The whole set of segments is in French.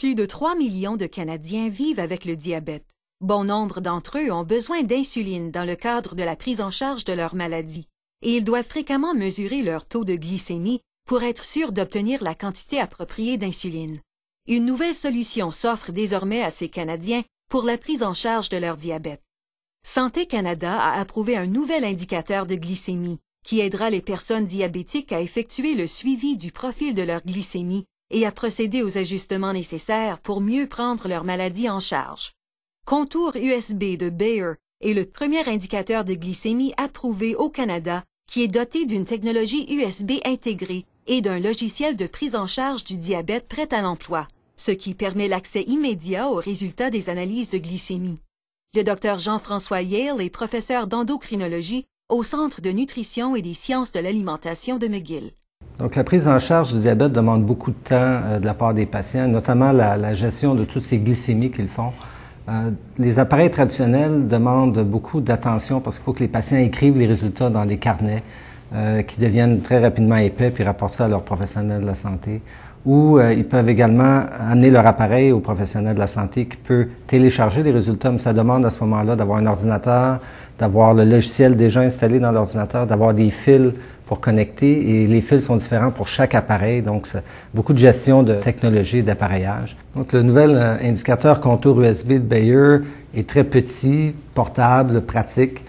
Plus de 3 millions de Canadiens vivent avec le diabète. Bon nombre d'entre eux ont besoin d'insuline dans le cadre de la prise en charge de leur maladie, et ils doivent fréquemment mesurer leur taux de glycémie pour être sûrs d'obtenir la quantité appropriée d'insuline. Une nouvelle solution s'offre désormais à ces Canadiens pour la prise en charge de leur diabète. Santé Canada a approuvé un nouvel indicateur de glycémie qui aidera les personnes diabétiques à effectuer le suivi du profil de leur glycémie et à procéder aux ajustements nécessaires pour mieux prendre leur maladie en charge. Contour USB de Bayer est le premier indicateur de glycémie approuvé au Canada qui est doté d'une technologie USB intégrée et d'un logiciel de prise en charge du diabète prêt à l'emploi, ce qui permet l'accès immédiat aux résultats des analyses de glycémie. Le Dr Jean-François Yale est professeur d'endocrinologie au Centre de nutrition et des sciences de l'alimentation de McGill. Donc, la prise en charge du diabète demande beaucoup de temps de la part des patients, notamment la gestion de toutes ces glycémies qu'ils font. Les appareils traditionnels demandent beaucoup d'attention parce qu'il faut que les patients écrivent les résultats dans des carnets qui deviennent très rapidement épais puis rapportent ça à leur professionnel de la santé. Ou ils peuvent également amener leur appareil au professionnel de la santé qui peut télécharger les résultats, mais ça demande à ce moment-là d'avoir un ordinateur, d'avoir le logiciel déjà installé dans l'ordinateur, d'avoir des fils pour connecter, et les fils sont différents pour chaque appareil, donc c'est beaucoup de gestion de technologie et d'appareillage. Donc le nouvel indicateur contour USB de Bayer est très petit, portable, pratique,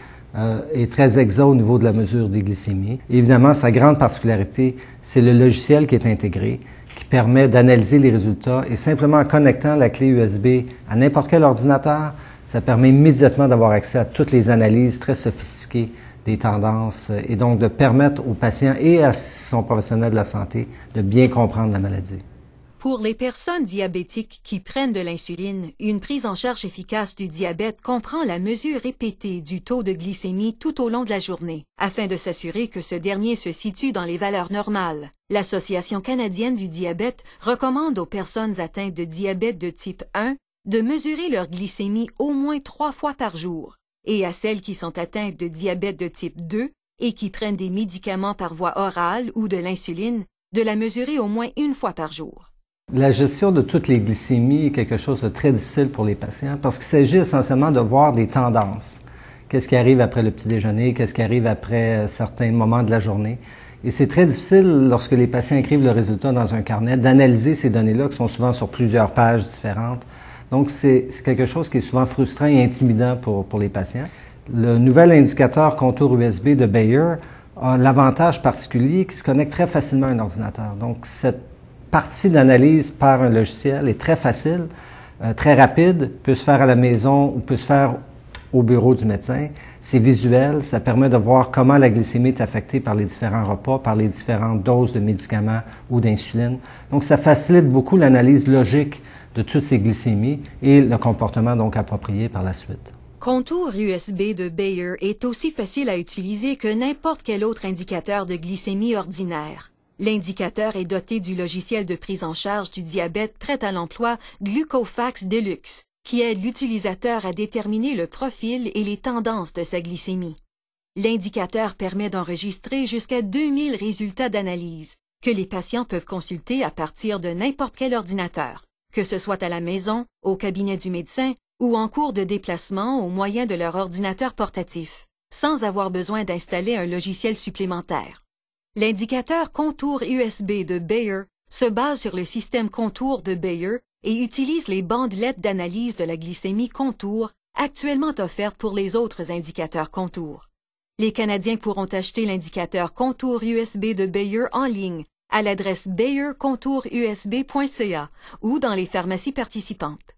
et très exact au niveau de la mesure des glycémies. Et évidemment, sa grande particularité, c'est le logiciel qui est intégré, qui permet d'analyser les résultats, et simplement en connectant la clé USB à n'importe quel ordinateur, ça permet immédiatement d'avoir accès à toutes les analyses très sophistiquées des tendances et donc de permettre aux patients et à son professionnel de la santé de bien comprendre la maladie. Pour les personnes diabétiques qui prennent de l'insuline, une prise en charge efficace du diabète comprend la mesure répétée du taux de glycémie tout au long de la journée, afin de s'assurer que ce dernier se situe dans les valeurs normales. L'Association canadienne du diabète recommande aux personnes atteintes de diabète de type 1 de mesurer leur glycémie au moins 3 fois par jour, et à celles qui sont atteintes de diabète de type 2 et qui prennent des médicaments par voie orale ou de l'insuline, de la mesurer au moins 1 fois par jour. La gestion de toutes les glycémies est quelque chose de très difficile pour les patients parce qu'il s'agit essentiellement de voir des tendances. Qu'est-ce qui arrive après le petit déjeuner, qu'est-ce qui arrive après certains moments de la journée. Et c'est très difficile, lorsque les patients écrivent le résultat dans un carnet, d'analyser ces données-là qui sont souvent sur plusieurs pages différentes. Donc, c'est quelque chose qui est souvent frustrant et intimidant pour les patients. Le nouvel indicateur contour USB de Bayer a l'avantage particulier qu'il se connecte très facilement à un ordinateur. Donc, cette partie d'analyse par un logiciel est très facile, très rapide, peut se faire à la maison ou peut se faire au bureau du médecin. C'est visuel, ça permet de voir comment la glycémie est affectée par les différents repas, par les différentes doses de médicaments ou d'insuline. Donc, ça facilite beaucoup l'analyse logique de toutes ces glycémies et le comportement donc approprié par la suite. Contour USB de Bayer est aussi facile à utiliser que n'importe quel autre indicateur de glycémie ordinaire. L'indicateur est doté du logiciel de prise en charge du diabète prêt à l'emploi Glucofax Deluxe, qui aide l'utilisateur à déterminer le profil et les tendances de sa glycémie. L'indicateur permet d'enregistrer jusqu'à 2000 résultats d'analyse, que les patients peuvent consulter à partir de n'importe quel ordinateur, que ce soit à la maison, au cabinet du médecin ou en cours de déplacement au moyen de leur ordinateur portatif, sans avoir besoin d'installer un logiciel supplémentaire. L'indicateur contour USB de Bayer se base sur le système contour de Bayer et utilise les bandelettes d'analyse de la glycémie contour actuellement offertes pour les autres indicateurs contour. Les Canadiens pourront acheter l'indicateur contour USB de Bayer en ligne à l'adresse bayercontourusb.ca ou dans les pharmacies participantes.